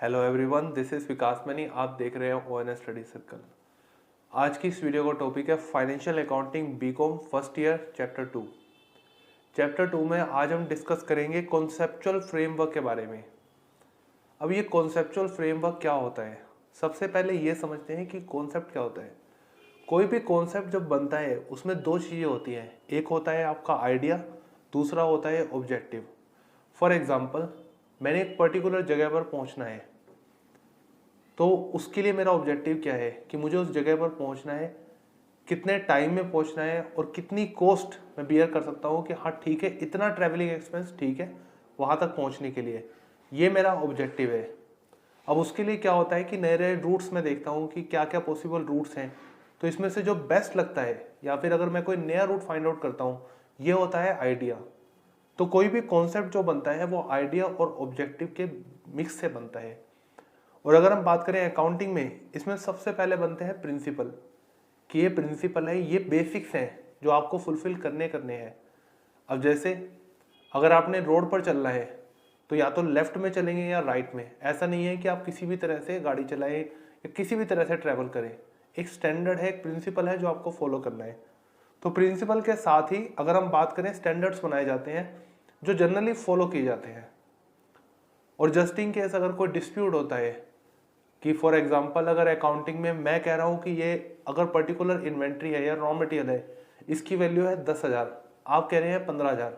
Hello everyone, this is Vikas money. आप देख रहे हैं ONS स्टडी सर्कल। आज की इस वीडियो का टॉपिक है financial accounting BCom first year chapter 2। Chapter 2 में आज हम डिस्कस करेंगे कॉन्सेप्चुअल फ्रेमवर्क के बारे में। अब ये कॉन्सेप्चुअल फ्रेमवर्क क्या होता है, सबसे पहले ये समझते हैं कि कॉन्सेप्ट क्या होता है। कोई भी कॉन्सेप्ट जब बनता है उसमें दो चीज़ें होती हैं, एक होता है आपका आइडिया, दूसरा होता है ऑब्जेक्टिव। फॉर एग्जाम्पल, मैंने एक पर्टिकुलर जगह पर पहुंचना है, तो उसके लिए मेरा ऑब्जेक्टिव क्या है कि मुझे उस जगह पर पहुंचना है, कितने टाइम में पहुंचना है और कितनी कॉस्ट मैं बियर कर सकता हूँ कि हाँ ठीक है, इतना ट्रैवलिंग एक्सपेंस ठीक है वहाँ तक पहुँचने के लिए, ये मेरा ऑब्जेक्टिव है। अब उसके लिए क्या होता है कि नए नए रूट्स में देखता हूँ कि क्या क्या पॉसिबल रूट्स हैं, तो इसमें से जो बेस्ट लगता है या फिर अगर मैं कोई नया रूट फाइंड आउट करता हूँ, ये होता है आइडिया। तो कोई भी कॉन्सेप्ट जो बनता है वो आइडिया और ऑब्जेक्टिव के मिक्स से बनता है। और अगर हम बात करें अकाउंटिंग में, इसमें सबसे पहले बनते हैं प्रिंसिपल, कि ये प्रिंसिपल है, ये बेसिक्स हैं जो आपको फुलफिल करने हैं। अब जैसे अगर आपने रोड पर चलना है तो या तो लेफ्ट में चलेंगे या राइट में। ऐसा नहीं है कि आप किसी भी तरह से गाड़ी चलाएं या किसी भी तरह से ट्रैवल करें। एक स्टैंडर्ड है, एक प्रिंसिपल है जो आपको फॉलो करना है। तो प्रिंसिपल के साथ ही अगर हम बात करें, स्टैंडर्ड्स बनाए जाते हैं जो जनरली फॉलो किए जाते हैं। और जस्ट इन केस अगर कोई डिस्प्यूट होता है कि फॉर एग्जांपल अगर अकाउंटिंग में मैं कह रहा हूँ कि ये अगर पर्टिकुलर इन्वेंट्री है या रॉ मटेरियल है, इसकी वैल्यू है 10,000, आप कह रहे हैं 15,000,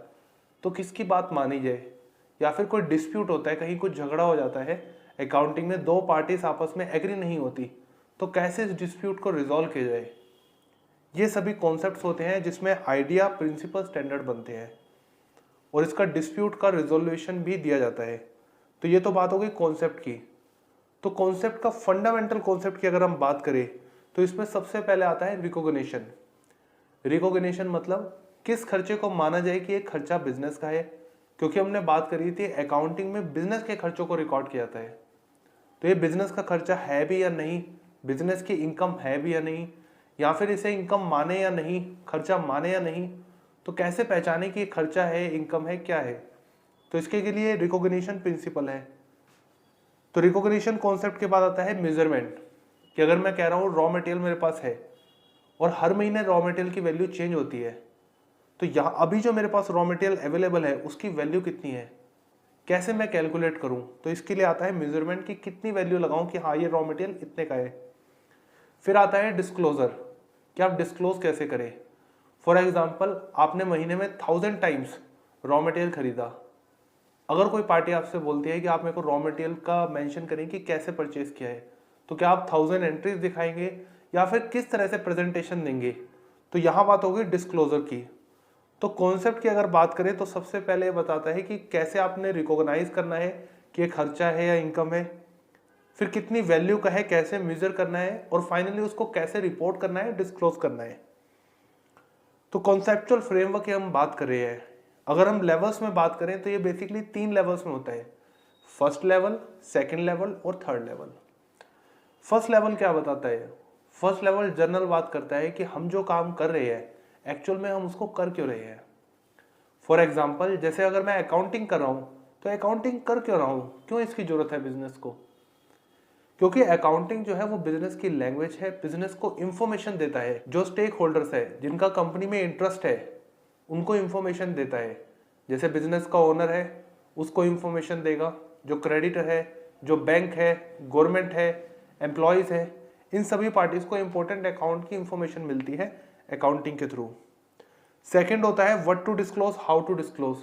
तो किसकी बात मानी जाए। या फिर कोई डिस्प्यूट होता है, कहीं कुछ झगड़ा हो जाता है अकाउंटिंग में, दो पार्टीज आपस में एग्री नहीं होती, तो कैसे इस डिस्प्यूट को रिजॉल्व किया जाए। ये सभी कॉन्सेप्ट्स होते हैं जिसमें आइडिया, प्रिंसिपल, स्टैंडर्ड बनते हैं और इसका डिस्प्यूट का रिजोल्यूशन भी दिया जाता है। तो ये तो बात हो गई कॉन्सेप्ट की। तो कॉन्सेप्ट का फंडामेंटल कॉन्सेप्ट की अगर हम बात करें तो इसमें सबसे पहले आता है रिकॉग्निशन। रिकॉग्निशन मतलब किस खर्चे को माना जाए कि एक खर्चा बिजनेस का है, क्योंकि हमने बात करी थी अकाउंटिंग में बिजनेस के खर्चों को रिकॉर्ड किया जाता है। तो ये बिजनेस का खर्चा है भी या नहीं, बिजनेस की इनकम है भी या नहीं, या फिर इसे इनकम माने या नहीं, खर्चा माने या नहीं, तो कैसे पहचाने कि ये खर्चा है, इनकम है, क्या है। तो इसके लिए रिकॉग्निशन प्रिंसिपल है। तो रिकॉग्निशन कॉन्सेप्ट के बाद आता है मेजरमेंट, कि अगर मैं कह रहा हूँ रॉ मटेरियल मेरे पास है और हर महीने रॉ मटेरियल की वैल्यू चेंज होती है, तो यहाँ अभी जो मेरे पास रॉ मटेरियल अवेलेबल है उसकी वैल्यू कितनी है, कैसे मैं कैलकुलेट करूँ। तो इसके लिए आता है मेजरमेंट, की कितनी वैल्यू लगाऊं कि हाँ ये रॉ मटेरियल इतने का है। फिर आता है डिस्क्लोजर, कि आप डिस्क्लोज कैसे करें। फॉर एग्जाम्पल, आपने महीने में 1000 टाइम्स रॉ मटेरियल खरीदा। अगर कोई पार्टी आपसे बोलती है कि आप मेरे को रॉ मटेरियल का मेंशन करें कि कैसे परचेज किया है, तो क्या आप 1000 एंट्रीज दिखाएंगे या फिर किस तरह से प्रेजेंटेशन देंगे। तो यहाँ बात होगी डिस्क्लोजर की। तो कॉन्सेप्ट की अगर बात करें तो सबसे पहले बताता है कि कैसे आपने रिकॉग्नाइज करना है कि ये खर्चा है या इनकम है, फिर कितनी वैल्यू का है, कैसे मेजर करना है, और फाइनली उसको कैसे रिपोर्ट करना है, डिस्क्लोज करना है। तो कॉन्सेप्चुअल फ्रेमवर्क की हम बात कर रहे हैं। अगर हम लेवल्स में बात करें तो ये बेसिकली 3 लेवल्स में होता है, फर्स्ट लेवल, सेकंड लेवल और थर्ड लेवल। फर्स्ट लेवल क्या बताता है? फर्स्ट लेवल जनरल बात करता है कि हम जो काम कर रहे हैं एक्चुअल में हम उसको कर क्यों रहे हैं। फॉर एग्जाम्पल, जैसे अगर मैं अकाउंटिंग कर रहा हूँ तो अकाउंटिंग कर क्यों रहा हूँ, क्यों इसकी जरूरत है बिजनेस को। क्योंकि अकाउंटिंग जो है वो बिजनेस की लैंग्वेज है, बिजनेस को इंफॉर्मेशन देता है। जो स्टेक होल्डर्स है, जिनका कंपनी में इंटरेस्ट है, उनको इंफॉर्मेशन देता है। जैसे बिजनेस का ओनर है उसको इंफॉर्मेशन देगा, जो क्रेडिटर है, जो बैंक है, गवर्नमेंट है, एम्प्लॉयज है, इन सभी पार्टीज को इंपॉर्टेंट अकाउंट की इंफॉर्मेशन मिलती है अकाउंटिंग के थ्रू। सेकंड होता है what to disclose, how to disclose,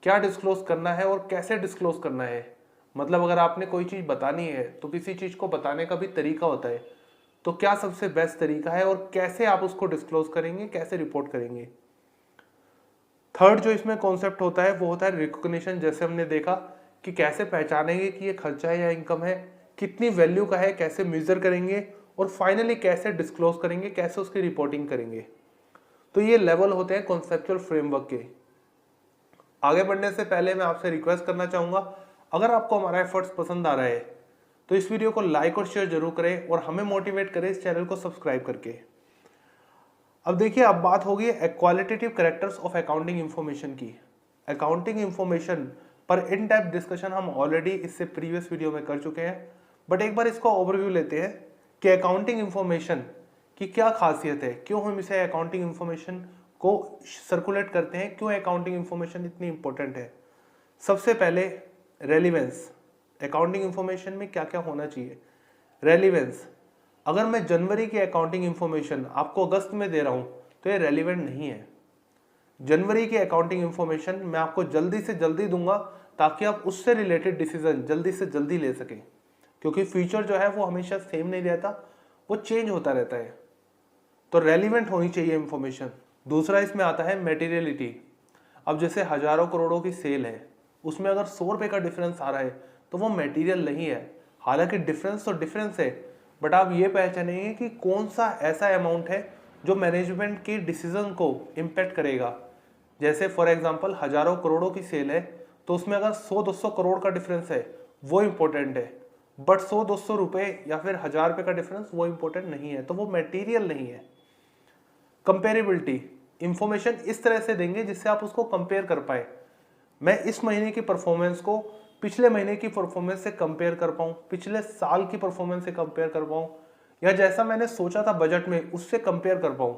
क्या डिस्क्लोज करना है और कैसे डिस्क्लोज करना है। मतलब अगर आपने कोई चीज बतानी है तो किसी चीज को बताने का भी तरीका होता है, तो क्या सबसे बेस्ट तरीका है और कैसे आप उसको डिस्क्लोज करेंगे, कैसे रिपोर्ट करेंगे। थर्ड जो इसमें कॉन्सेप्ट होता है वो होता है रिकॉग्निशन। जैसे हमने देखा कि कैसे पहचानेंगे कि ये खर्चा है या इनकम है, कितनी वैल्यू का है, कैसे मेजर करेंगे, और फाइनली कैसे डिस्क्लोज करेंगे, कैसे उसकी रिपोर्टिंग करेंगे। तो ये लेवल होते हैं कॉन्सेप्चुअल फ्रेमवर्क के। आगे बढ़ने से पहले मैं आपसे रिक्वेस्ट करना चाहूंगा, अगर आपको हमारा एफर्ट्स पसंद आ रहा है तो इस वीडियो को लाइक और शेयर जरूर करें और हमें मोटिवेट करें इस चैनल को सब्सक्राइब करके। अब देखिए, अब बात होगी qualitative characters of accounting information की। अकाउंटिंग इंफॉर्मेशन पर इन डेप्थ डिस्कशन हम ऑलरेडी इससे प्रीवियस वीडियो में कर चुके हैं। बट एक बार इसका ओवरव्यू लेते हैं कि अकाउंटिंग इंफॉर्मेशन की क्या खासियत है, क्यों हम इसे अकाउंटिंग इंफॉर्मेशन को सर्कुलेट करते हैं, क्यों अकाउंटिंग इंफॉर्मेशन इतनी इंपॉर्टेंट है। सबसे पहले रेलिवेंस, अकाउंटिंग इंफॉर्मेशन में क्या क्या होना चाहिए। रेलिवेंस, अगर मैं जनवरी की अकाउंटिंग इंफॉर्मेशन आपको अगस्त में दे रहा हूं तो ये रेलिवेंट नहीं है। जनवरी की अकाउंटिंग इंफॉर्मेशन मैं आपको जल्दी से जल्दी दूंगा ताकि आप उससे रिलेटेड डिसीजन जल्दी से जल्दी ले सकें, क्योंकि फ्यूचर जो है वो हमेशा सेम नहीं रहता, वो चेंज होता रहता है। तो रेलिवेंट होनी चाहिए इंफॉर्मेशन। दूसरा इसमें आता है मटेरियलिटी। अब जैसे हजारों करोड़ों की सेल है, उसमें अगर 100 रुपए का डिफरेंस आ रहा है तो वो मटेरियल नहीं है। हालांकि डिफरेंस तो डिफरेंस है, बट आप ये पहचानेंगे कि कौन सा ऐसा अमाउंट है जो मैनेजमेंट के डिसीजन को इम्पैक्ट करेगा। जैसे फॉर एग्जांपल हजारों करोड़ों की सेल है तो उसमें अगर 100-200 करोड़ का डिफरेंस है वो इंपॉर्टेंट है, बट 100-200 रुपए या फिर 1000 रुपए का डिफरेंस वो इंपॉर्टेंट नहीं है, तो वो मटेरियल नहीं है। कंपेरेबिलिटी, इंफॉर्मेशन इस तरह से देंगे जिससे आप उसको कंपेयर कर पाए। मैं इस महीने की परफॉर्मेंस को पिछले महीने की परफॉर्मेंस से कंपेयर कर पाऊं, पिछले साल की परफॉर्मेंस से कंपेयर कर पाऊं, या जैसा मैंने सोचा था बजट में उससे कंपेयर कर पाऊं।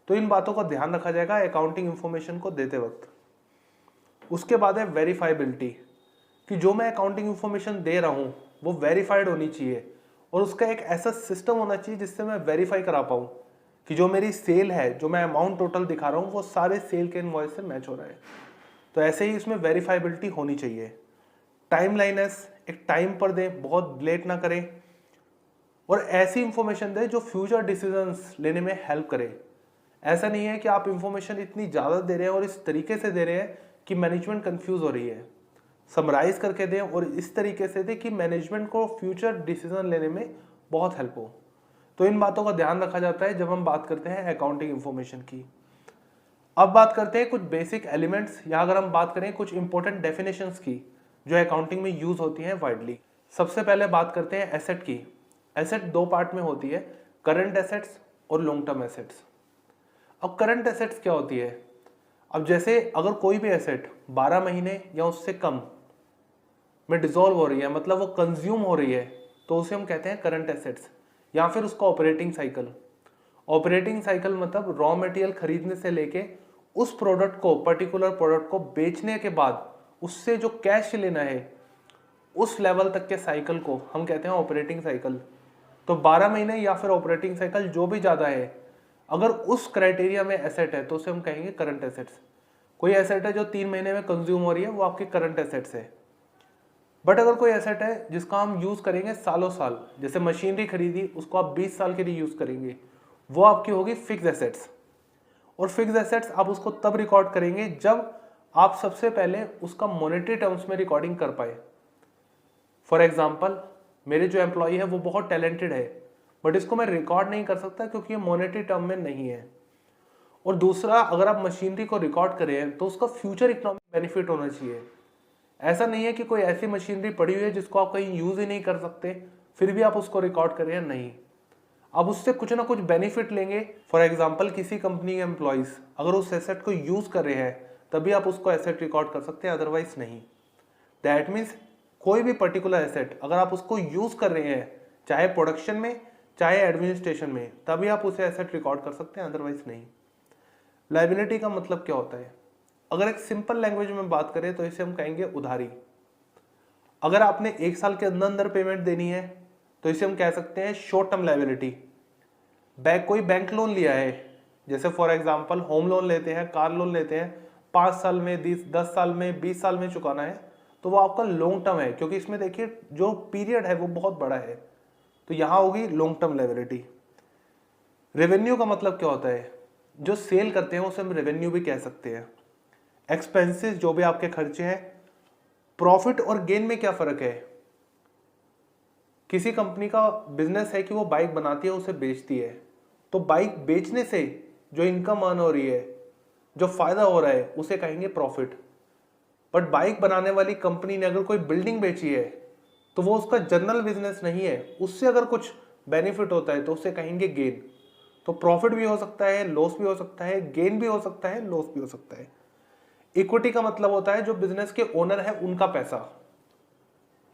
तो इन बातों का ध्यान रखा जाएगा अकाउंटिंग इंफॉर्मेशन को देते वक्त। उसके बाद है वेरीफाइबिलिटी, कि जो मैं अकाउंटिंग इंफॉर्मेशन दे रहा हूं वो वेरीफाइड होनी चाहिए और उसका एक ऐसा सिस्टम होना चाहिए जिससे मैं वेरीफाई करा पाऊं कि जो मेरी सेल है, जो मैं अमाउंट टोटल दिखा रहा हूं वो सारे सेल के इनवॉइस से मैच हो रहा है। तो ऐसे ही इसमें वेरीफाइबिलिटी होनी चाहिए। टाइमलाइनेस, एक टाइम पर दें, बहुत लेट ना करें, और ऐसी इंफॉर्मेशन दें जो फ्यूचर डिसीजंस लेने में हेल्प करे। ऐसा नहीं है कि आप इंफॉर्मेशन इतनी ज़्यादा दे रहे हैं और इस तरीके से दे रहे हैं कि मैनेजमेंट कंफ्यूज हो रही है। समराइज करके दें और इस तरीके से दें कि मैनेजमेंट को फ्यूचर डिसीजन लेने में बहुत हेल्प हो। तो इन बातों का ध्यान रखा जाता है जब हम बात करते हैं अकाउंटिंग इंफॉर्मेशन की। अब बात करते हैं कुछ बेसिक एलिमेंट्स, या अगर हम बात करें कुछ इंपॉर्टेंट डेफिनेशंस की जो अकाउंटिंग में यूज होती हैं वाइडली। सबसे पहले बात करते हैं एसेट की। एसेट दो पार्ट में होती है, करंट एसेट्स और लॉन्ग टर्म एसेट्स। अब करंट एसेट्स क्या होती है? अब जैसे अगर कोई भी एसेट 12 महीने या उससे कम में डिसॉल्व हो रही है, मतलब वो कंज्यूम हो रही है, तो उसे हम कहते हैं करंट एसेट्स, या फिर उसका ऑपरेटिंग साइकिल। ऑपरेटिंग साइकिल मतलब रॉ मटेरियल खरीदने से लेके उस प्रोडक्ट को, पर्टिकुलर प्रोडक्ट को बेचने के बाद उससे जो कैश लेना है उस लेवल तक के साइकिल को हम कहते हैं ऑपरेटिंग साइकिल। तो 12 महीने या फिर ऑपरेटिंग साइकिल जो भी ज़्यादा है, अगर उस क्राइटेरिया में एसेट है तो उसे हम कहेंगे करंट एसेट्स। कोई एसेट है जो 3 महीने में कंज्यूम हो रही है, वो आपकी करंट एसेट्स है। बट अगर कोई एसेट है जिसका हम यूज़ करेंगे सालों साल, जैसे मशीनरी खरीदी उसको आप 20 साल के लिए यूज़ करेंगे, वो आपकी होगी फिक्स एसेट्स। और फिक्स एसेट्स आप उसको तब रिकॉर्ड करेंगे जब आप सबसे पहले उसका मॉनेटरी टर्म्स में रिकॉर्डिंग कर पाए। फॉर एग्जाम्पल, मेरे जो एम्प्लॉय है वो बहुत टैलेंटेड है, बट इसको मैं रिकॉर्ड नहीं कर सकता क्योंकि ये मॉनेटरी टर्म में नहीं है। और दूसरा, अगर आप मशीनरी को रिकॉर्ड करें तो उसका फ्यूचर इकोनॉमिक बेनिफिट होना चाहिए। ऐसा नहीं है कि कोई ऐसी मशीनरी पड़ी हुई है जिसको आप कहीं यूज ही नहीं कर सकते, फिर भी आप उसको रिकॉर्ड करें, नहीं, आप उससे कुछ ना कुछ बेनिफिट लेंगे। फॉर एग्जाम्पल, किसी कंपनी के एम्प्लॉयज अगर उस एसेट को यूज कर रहे हैं तभी आप उसको एसेट रिकॉर्ड कर सकते हैं, अदरवाइज नहीं। दैट मीन्स कोई भी पर्टिकुलर एसेट अगर आप उसको यूज कर रहे हैं, चाहे प्रोडक्शन में चाहे एडमिनिस्ट्रेशन में, तभी आप उसे एसेट रिकॉर्ड कर सकते हैं, अदरवाइज नहीं। लायबिलिटी का मतलब क्या होता है? अगर एक सिंपल लैंग्वेज में बात करें तो इसे हम कहेंगे उधारी। अगर आपने 1 साल के अंदर अंदर पेमेंट देनी है तो इसे हम कह सकते हैं शॉर्ट टर्म लायबिलिटी। कोई बैंक लोन लिया है, जैसे फॉर एग्जांपल होम लोन लेते हैं, कार लोन लेते हैं, 5 साल में, 10 साल में, 20 साल में चुकाना है, तो वो आपका लॉन्ग टर्म है, क्योंकि इसमें देखिए जो पीरियड है वो बहुत बड़ा है, तो यहां होगी लॉन्ग टर्म लायबिलिटी। रेवेन्यू का मतलब क्या होता है? जो सेल करते हैं उसे हम रेवेन्यू भी कह सकते हैं। एक्सपेंसेस, जो भी आपके खर्चे हैं। प्रॉफिट और गेन में क्या फर्क है? किसी कंपनी का बिजनेस है कि वो बाइक बनाती है, उसे बेचती है, तो बाइक बेचने से जो इनकम अर्न हो रही है, जो फायदा हो रहा है, उसे कहेंगे प्रॉफिट। बट बाइक बनाने वाली कंपनी ने अगर कोई बिल्डिंग बेची है तो वो उसका जनरल बिजनेस नहीं है, उससे अगर कुछ बेनिफिट होता है तो उसे कहेंगे गेन। तो प्रॉफिट भी हो सकता है, लॉस भी हो सकता है, गेन भी हो सकता है, लॉस भी हो सकता है। इक्विटी का मतलब होता है जो बिजनेस के ओनर है उनका पैसा।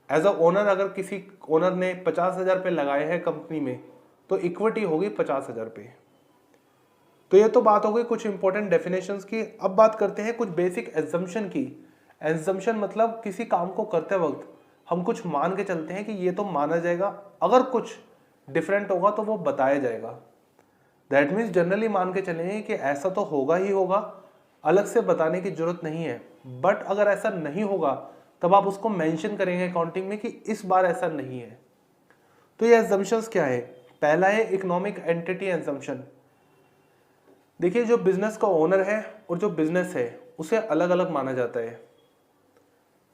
एज अ ओनर अगर किसी ओनर ने 50,000 रुपये लगाए हैं कंपनी में तो इक्विटी होगी 50,000 रुपये। तो ये तो बात हो गई कुछ इंपॉर्टेंट डेफिनेशंस की। अब बात करते हैं कुछ बेसिक एजम्पशन की। एजम्पशन मतलब किसी काम को करते वक्त हम कुछ मान के चलते हैं कि ये तो माना जाएगा, अगर कुछ डिफरेंट होगा तो वो बताया जाएगा। दैट मीन्स जनरली मान के चलेंगे कि ऐसा तो होगा ही होगा, अलग से बताने की जरूरत नहीं है। बट अगर ऐसा नहीं होगा तब आप उसको मेंशन करेंगे अकाउंटिंग में कि इस बार ऐसा नहीं है। तो ये एजम्पशंस क्या है? पहला है इकोनॉमिक एंटिटी एजम्पशन। देखिए, जो बिजनेस का ओनर है और जो बिजनेस है उसे अलग अलग माना जाता है।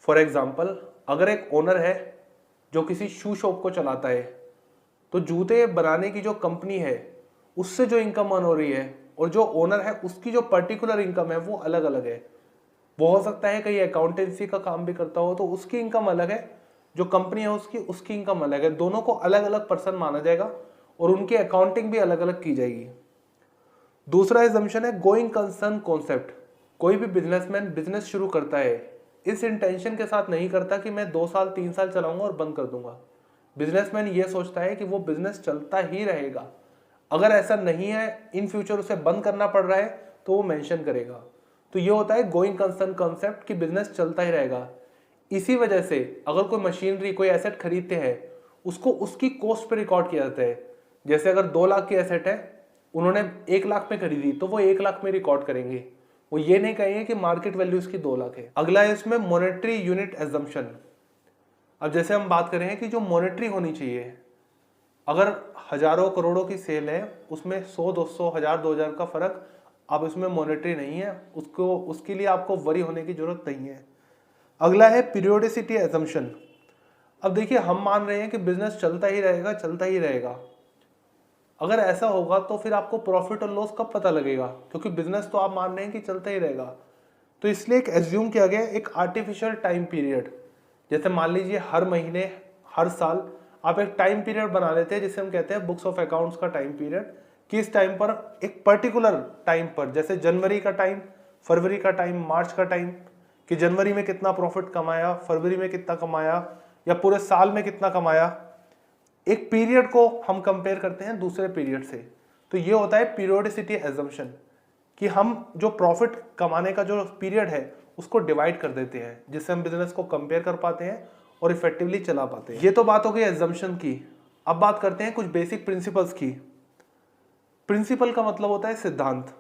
फॉर एग्जाम्पल, अगर एक ओनर है जो किसी शू शॉप को चलाता है तो जूते बनाने की जो कंपनी है उससे जो इनकम अर्न हो रही है और जो ओनर है उसकी जो पर्टिकुलर इनकम है वो अलग अलग है। वो हो सकता है कहीं अकाउंटेंसी का काम भी करता हो तो उसकी इनकम अलग है, जो कंपनी है उसकी इनकम अलग है। दोनों को अलग अलग पर्सन माना जाएगा और उनकी अकाउंटिंग भी अलग अलग की जाएगी। दूसरा एजम्पशन है गोइंग कंसर्न कॉन्सेप्ट। कोई भी बिजनेसमैन बिजनेस शुरू करता है इस इंटेंशन के साथ नहीं करता कि मैं 2 साल 3 साल चलाऊंगा और बंद कर दूंगा। बिजनेसमैन ये सोचता है कि वो बिजनेस चलता ही रहेगा, अगर ऐसा नहीं है इन फ्यूचर उसे बंद करना पड़ रहा है तो वो मेंशन करेगा। तो ये होता है गोइंग कंसर्न कॉन्सेप्ट कि बिजनेस चलता ही रहेगा। इसी वजह से अगर कोई मशीनरी कोई एसेट खरीदते हैं उसको उसकी कॉस्ट पे रिकॉर्ड किया जाता है। जैसे अगर 2 लाख की एसेट है, उन्होंने 1 लाख में खरीदी तो वो 1 लाख में रिकॉर्ड करेंगे, वो ये नहीं कहेंगे कि मार्केट वैल्यू इसकी 2 लाख है। अगला है इसमें मॉनेटरी यूनिट एजम्पशन। अब जैसे हम बात कर रहे हैं कि जो मॉनेटरी होनी चाहिए, अगर हजारों करोड़ों की सेल है उसमें 100 200 1000 2000 का फर्क, अब इसमें मॉनेटरी नहीं है, उसके लिए आपको वरी होने की जरूरत नहीं है। अगला है पीरियोडिसिटी एजम्पशन। अब देखिए, हम मान रहे हैं कि बिजनेस चलता ही रहेगा चलता ही रहेगा। अगर ऐसा होगा तो फिर आपको प्रॉफिट और लॉस कब पता लगेगा? क्योंकि बिजनेस तो आप मान रहे हैं कि चलता ही रहेगा। तो इसलिए एक एज्यूम किया गया एक आर्टिफिशियल टाइम पीरियड। जैसे मान लीजिए हर महीने हर साल आप एक टाइम पीरियड बना लेते हैं जिसे हम कहते हैं बुक्स ऑफ अकाउंट्स का टाइम पीरियड, कि इस टाइम पर एक पर्टिकुलर टाइम पर, जैसे जनवरी का टाइम, फरवरी का टाइम, मार्च का टाइम, कि जनवरी में कितना प्रॉफिट कमाया, फरवरी में कितना कमाया या पूरे साल में कितना कमाया। एक पीरियड को हम कंपेयर करते हैं दूसरे पीरियड से। तो ये होता है पीरियोडिसिटी एजम्पशन, कि हम जो प्रॉफिट कमाने का जो पीरियड है उसको डिवाइड कर देते हैं जिससे हम बिजनेस को कंपेयर कर पाते हैं और इफेक्टिवली चला पाते हैं। ये तो बात हो गई एजम्पशन की। अब बात करते हैं कुछ बेसिक प्रिंसिपल्स की। प्रिंसिपल का मतलब होता है सिद्धांत।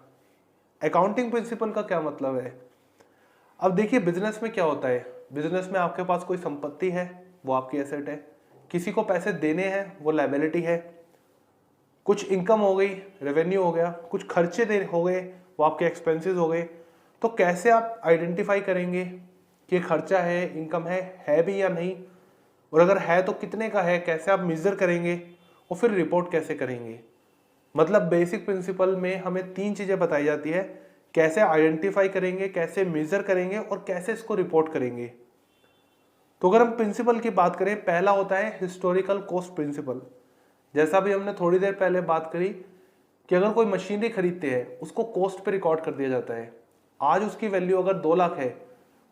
अकाउंटिंग प्रिंसिपल का क्या मतलब है? अब देखिए, बिजनेस में क्या होता है, बिजनेस में आपके पास कोई संपत्ति है वो आपकी एसेट है, किसी को पैसे देने हैं वो लायबिलिटी है, कुछ इनकम हो गई रेवेन्यू हो गया, कुछ खर्चे हो गए वो आपके एक्सपेंसेस हो गए। तो कैसे आप आइडेंटिफाई करेंगे कि खर्चा है, इनकम है भी या नहीं, और अगर है तो कितने का है, कैसे आप मेजर करेंगे और फिर रिपोर्ट कैसे करेंगे? मतलब बेसिक प्रिंसिपल में हमें 3 चीजें बताई जाती है, कैसे आइडेंटिफाई करेंगे, कैसे मेजर करेंगे और कैसे इसको रिपोर्ट करेंगे। तो अगर हम प्रिंसिपल की बात करें, पहला होता है हिस्टोरिकल कॉस्ट प्रिंसिपल। जैसा भी हमने थोड़ी देर पहले बात करी कि अगर कोई मशीनरी खरीदते हैं उसको कॉस्ट पे रिकॉर्ड कर दिया जाता है। आज उसकी वैल्यू अगर 2 लाख है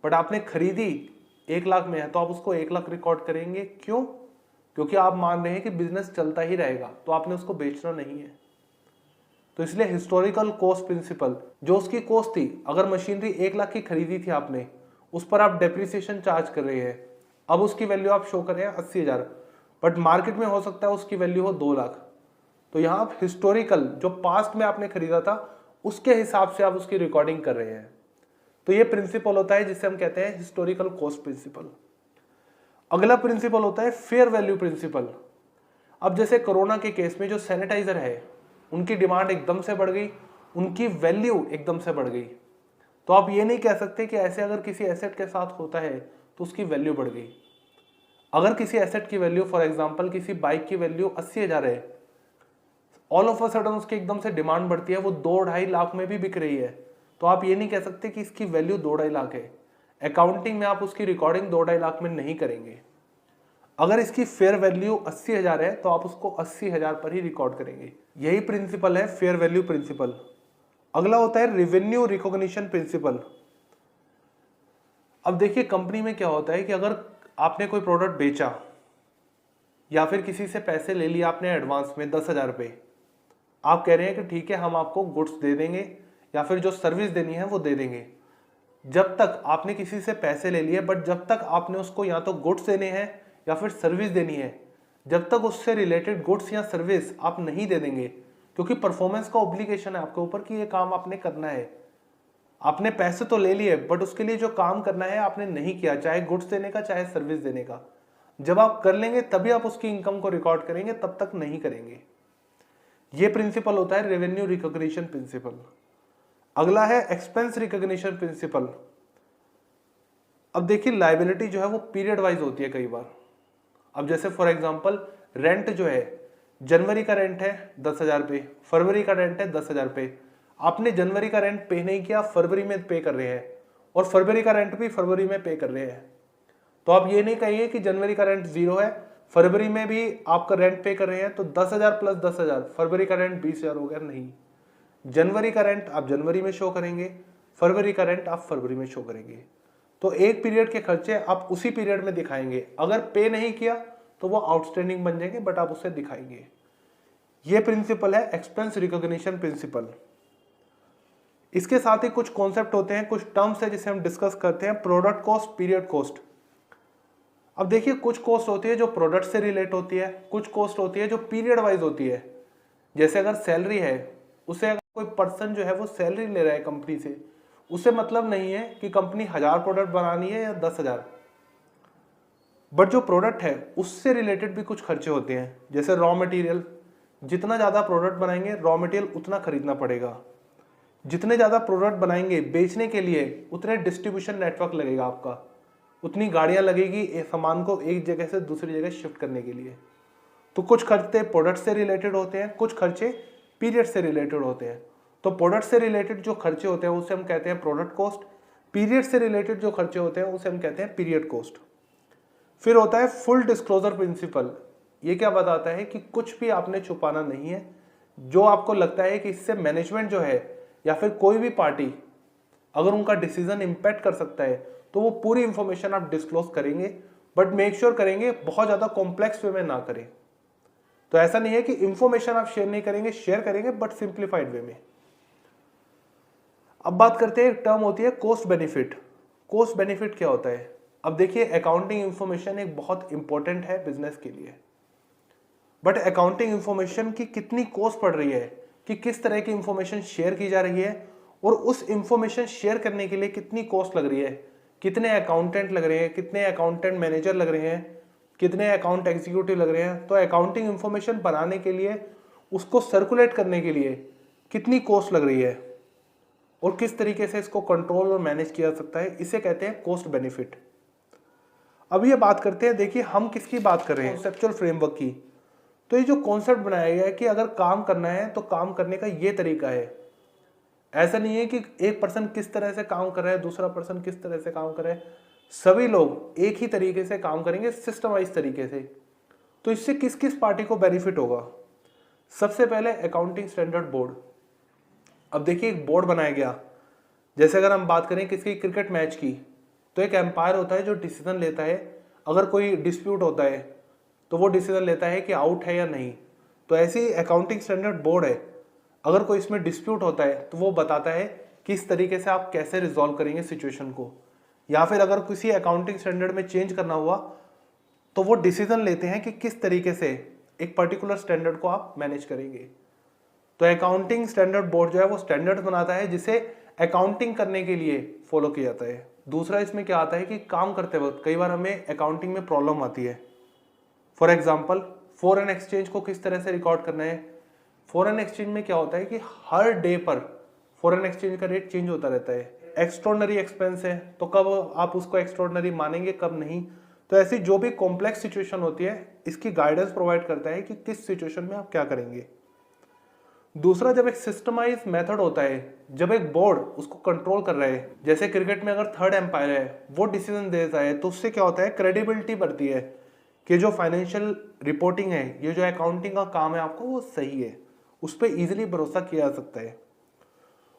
बट आपने खरीदी 1 लाख में है तो आप उसको 1 लाख रिकॉर्ड करेंगे। क्यों? क्योंकि आप मान रहे हैं कि बिजनेस चलता ही रहेगा, तो आपने उसको बेचना नहीं है। तो इसलिए हिस्टोरिकल कॉस्ट प्रिंसिपल, जो उसकी कॉस्ट थी, अगर मशीनरी 1 लाख की खरीदी थी आपने, उस पर आप डेप्रिसिएशन चार्ज कर रहे हैं, अब उसकी वैल्यू आप शो कर रहे हैं 80,000, बट मार्केट में हो सकता है उसकी वैल्यू हो 2 लाख। तो यहाँ आप हिस्टोरिकल, जो पास्ट में आपने खरीदा था उसके हिसाब से आप उसकी रिकॉर्डिंग कर रहे हैं। तो ये प्रिंसिपल होता है जिसे हम कहते हैं हिस्टोरिकल कॉस्ट प्रिंसिपल। अगला प्रिंसिपल होता है फेयर वैल्यू प्रिंसिपल। अब जैसे कोरोना के केस में जो सैनिटाइजर है उनकी डिमांड एकदम से बढ़ गई, उनकी वैल्यू एकदम से बढ़ गई। तो आप ये नहीं कह सकते कि ऐसे अगर किसी एसेट के साथ होता है तो उसकी वैल्यू बढ़ गई। अगर किसी एसेट की वैल्यू, फॉर एग्जांपल किसी बाइक की वैल्यू 80,000 है, ऑल ऑफ अ सडन उसकी एकदम से डिमांड बढ़ती है, वो 2-2.5 लाख में भी बिक रही है, तो आप ये नहीं कह सकते कि इसकी वैल्यू 2-2.5 लाख है। अकाउंटिंग में आप उसकी रिकॉर्डिंग 2-2.5 लाख में नहीं करेंगे। अगर इसकी फेयर वैल्यू 80,000 है तो आप उसको 80,000 पर ही रिकॉर्ड करेंगे। यही प्रिंसिपल है फेयर वैल्यू प्रिंसिपल। अगला होता है रेवेन्यू रिकॉग्निशन प्रिंसिपल। अब देखिए कंपनी में क्या होता है कि अगर आपने कोई प्रोडक्ट बेचा या फिर किसी से पैसे ले लिए आपने एडवांस में 10,000 रुपये, आप कह रहे हैं कि ठीक है हम आपको गुड्स दे देंगे या फिर जो सर्विस देनी है वो दे देंगे। जब तक आपने किसी से पैसे ले लिए, बट जब तक आपने उसको या तो गुड्स देने हैं या फिर सर्विस देनी है, जब तक उससे रिलेटेड गुड्स या सर्विस आप नहीं दे देंगे, क्योंकि परफॉर्मेंस का ऑब्लिगेशन है आपके ऊपर कि ये काम आपने करना है। आपने पैसे तो ले लिए बट उसके लिए जो काम करना है आपने नहीं किया, चाहे गुड्स देने का चाहे सर्विस देने का। जब आप कर लेंगे तभी आप उसकी इनकम को रिकॉर्ड करेंगे, तब तक नहीं करेंगे। ये प्रिंसिपल होता है रेवेन्यू रिकॉग्निशन प्रिंसिपल। अगला है एक्सपेंस रिकॉग्निशन प्रिंसिपल। अब देखिए लायबिलिटी जो है वो पीरियड वाइज होती है कई बार। अब जैसे फॉर एग्जांपल रेंट जो है, जनवरी का रेंट है 10,000 रुपये, फरवरी का रेंट है 10,000 रुपये। आपने जनवरी का रेंट पे नहीं किया, फरवरी में पे कर रहे हैं, और फरवरी का रेंट भी फरवरी में पे कर रहे हैं। तो आप ये नहीं कहिए कि जनवरी का रेंट 0 है, फरवरी में भी आपका रेंट पे कर रहे हैं तो 10,000 प्लस 10,000, फरवरी का रेंट 20,000 हो गया। नहीं, जनवरी का रेंट आप जनवरी में शो करेंगे, फरवरी का रेंट आप फरवरी में शो करेंगे। तो एक पीरियड के खर्चे आप उसी पीरियड में दिखाएंगे। अगर पे नहीं किया तो वो आउटस्टैंडिंग बन जाएंगे, बट आप उसे दिखाएंगे। ये प्रिंसिपल है एक्सपेंस रिकॉग्निशन प्रिंसिपल। इसके साथ ही कुछ कॉन्सेप्ट होते हैं, कुछ टर्म्स है जिसे हम डिस्कस करते हैं। Product cost, period cost. अब देखिए कुछ कॉस्ट होती है जो प्रोडक्ट से रिलेट होती है, कुछ कॉस्ट होती है जो पीरियड वाइज होती है। जैसे अगर सैलरी है, उसे अगर कोई पर्सन जो है वो सैलरी ले रहा है कंपनी से, उसे मतलब नहीं है कि कंपनी 1000 प्रोडक्ट बनानी है या 10,000। बट जो प्रोडक्ट है उससे रिलेटेड भी कुछ खर्चे होते हैं। जैसे रॉ मटेरियल, जितना ज़्यादा प्रोडक्ट बनाएंगे रॉ मटेरियल उतना खरीदना पड़ेगा। जितने ज़्यादा प्रोडक्ट बनाएंगे बेचने के लिए उतने डिस्ट्रीब्यूशन नेटवर्क लगेगा आपका, उतनी गाड़ियाँ लगेगी सामान को एक जगह से दूसरी जगह शिफ्ट करने के लिए। तो कुछ खर्चे प्रोडक्ट से रिलेटेड होते हैं, कुछ खर्चे पीरियड से रिलेटेड होते हैं। तो प्रोडक्ट से रिलेटेड जो खर्चे होते हैं उसे हम कहते हैं प्रोडक्ट कॉस्ट। पीरियड से रिलेटेड जो खर्चे होते हैं उसे हम कहते हैं पीरियड कॉस्ट। फिर होता है फुल डिस्क्लोजर प्रिंसिपल। ये क्या बताता है कि कुछ भी आपने छुपाना नहीं है। जो आपको लगता है कि इससे मैनेजमेंट जो है या फिर कोई भी पार्टी अगर उनका डिसीजन इम्पैक्ट कर सकता है तो वो पूरी इंफॉर्मेशन आप डिस्क्लोज करेंगे, बट मेक श्योर करेंगे बहुत ज्यादा कॉम्प्लेक्स वे में ना करें। तो ऐसा नहीं है कि इंफॉर्मेशन आप शेयर नहीं करेंगे, शेयर करेंगे बट सिंप्लीफाइड वे में। अब बात करते हैं, एक टर्म होती है कॉस्ट बेनिफिट। कॉस्ट बेनिफिट क्या होता है? अब देखिए अकाउंटिंग इंफॉर्मेशन एक बहुत इंपॉर्टेंट है बिजनेस के लिए, बट अकाउंटिंग इंफॉर्मेशन की कितनी कॉस्ट पड़ रही है, कि किस तरह की इंफॉर्मेशन शेयर की जा रही है और उस इंफॉर्मेशन शेयर करने के लिए कितनी कॉस्ट लग रही है, कितने अकाउंटेंट लग रहे हैं, कितने अकाउंटेंट मैनेजर लग रहे हैं, कितने अकाउंट एग्जीक्यूटिव लग रहे हैं। तो अकाउंटिंग इंफॉर्मेशन बनाने के लिए, उसको सर्कुलेट करने के लिए कितनी कॉस्ट लग रही है और किस तरीके से इसको कंट्रोल और मैनेज किया जा सकता है, इसे कहते हैं कॉस्ट बेनिफिट। अब ये बात करते हैं, देखिए हम किसकी बात कर रहे हैं, कॉन्सेप्चुअल फ्रेमवर्क की। तो ये जो कॉन्सेप्ट बनाया गया है कि अगर काम करना है तो काम करने का ये तरीका है। ऐसा नहीं है कि एक पर्सन किस तरह से काम कर रहा है, दूसरा पर्सन किस तरह से काम कर रहा है, सभी लोग एक ही तरीके से काम करेंगे, सिस्टमाइज तरीके से। तो इससे किस किस पार्टी को बेनिफिट होगा? सबसे पहले अकाउंटिंग स्टैंडर्ड बोर्ड। अब देखिए एक बोर्ड बनाया गया, जैसे अगर हम बात करें किसी क्रिकेट मैच की, तो एक एम्पायर होता है जो डिसीजन लेता है। अगर कोई डिस्प्यूट होता है तो वो डिसीजन लेता है कि आउट है या नहीं। तो ऐसे ही अकाउंटिंग स्टैंडर्ड बोर्ड है, अगर कोई इसमें डिस्प्यूट होता है तो वो बताता है किस तरीके से आप कैसे रिजॉल्व करेंगे सिचुएशन को, या फिर अगर किसी अकाउंटिंग स्टैंडर्ड में चेंज करना हुआ तो वो डिसीजन लेते हैं कि किस तरीके से एक पर्टिकुलर स्टैंडर्ड को आप मैनेज करेंगे। तो अकाउंटिंग स्टैंडर्ड बोर्ड जो है वो स्टैंडर्ड बनाता है जिसे अकाउंटिंग करने के लिए फॉलो किया जाता है। दूसरा इसमें क्या आता है कि काम करते वक्त कई बार हमें अकाउंटिंग में प्रॉब्लम आती है। फॉर एग्जाम्पल फॉरेन एक्सचेंज को किस तरह से रिकॉर्ड करना है। फॉरेन एक्सचेंज में क्या होता है कि हर डे पर फॉरेन एक्सचेंज का रेट चेंज होता रहता है। एक्स्ट्रॉर्डनरी एक्सपेंस है तो कब आप उसको एक्स्ट्रॉर्डनरी मानेंगे, कब नहीं। तो ऐसी जो भी कॉम्प्लेक्स सिचुएशन होती है, इसकी गाइडेंस प्रोवाइड करता है कि किस सिचुएशन में आप क्या करेंगे। दूसरा, जब एक सिस्टमाइज मेथड होता है, जब एक बोर्ड उसको कंट्रोल कर रहा है, जैसे क्रिकेट में अगर थर्ड एम्पायर है वो डिसीजन देता है, तो उससे क्या होता है, क्रेडिबिलिटी बढ़ती है कि जो फाइनेंशियल रिपोर्टिंग है, ये जो अकाउंटिंग का काम है आपको, वो सही है, उस पर इजिली भरोसा किया जा सकता है।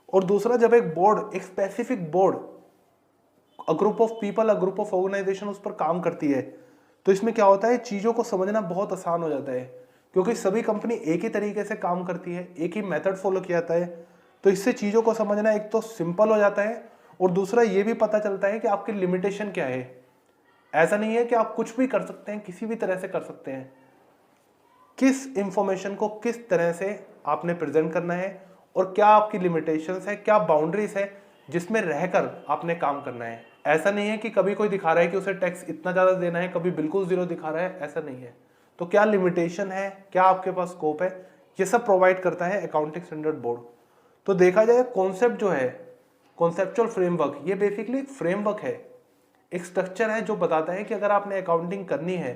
और दूसरा, जब एक बोर्ड, एक specific board group of people, a group of organization उस पर काम करती है, तो इसमें क्या होता है, चीज़ों को समझना बहुत आसान हो जाता है, क्योंकि सभी कंपनी एक ही तरीके से काम करती है, एक ही मेथड फॉलो किया जाता है। तो इससे चीज़ों को समझना एक तो सिंपल हो जाता है, और दूसरा ये भी पता चलता है कि आपकी लिमिटेशन क्या है। ऐसा नहीं है कि आप कुछ भी कर सकते हैं, किसी भी तरह से कर सकते हैं। किस इंफॉर्मेशन को किस तरह से आपने प्रेजेंट करना है, और क्या आपकी लिमिटेशंस है, क्या बाउंड्रीज है जिसमें रहकर आपने काम करना है। ऐसा नहीं है कि कभी कोई दिखा रहा है कि उसे टैक्स इतना ज़्यादा देना है, कभी बिल्कुल जीरो दिखा रहा है, ऐसा नहीं है। तो क्या लिमिटेशन है, क्या आपके पास स्कोप है, ये सब प्रोवाइड करता है अकाउंटिंग स्टैंडर्ड बोर्ड। तो देखा जाए कॉन्सेप्ट जो है, कॉन्सेप्चुअल फ्रेमवर्क, ये बेसिकली एक फ्रेमवर्क है, एक स्ट्रक्चर है जो बताता है कि अगर आपने अकाउंटिंग करनी है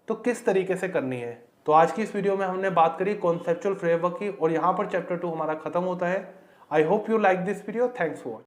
तो किस तरीके से करनी है। तो आज की इस वीडियो में हमने बात करी कॉन्सेप्चुअल फ्रेमवर्क की, और यहाँ पर चैप्टर 2 हमारा खत्म होता है। I hope you like this video. Thanks for watching.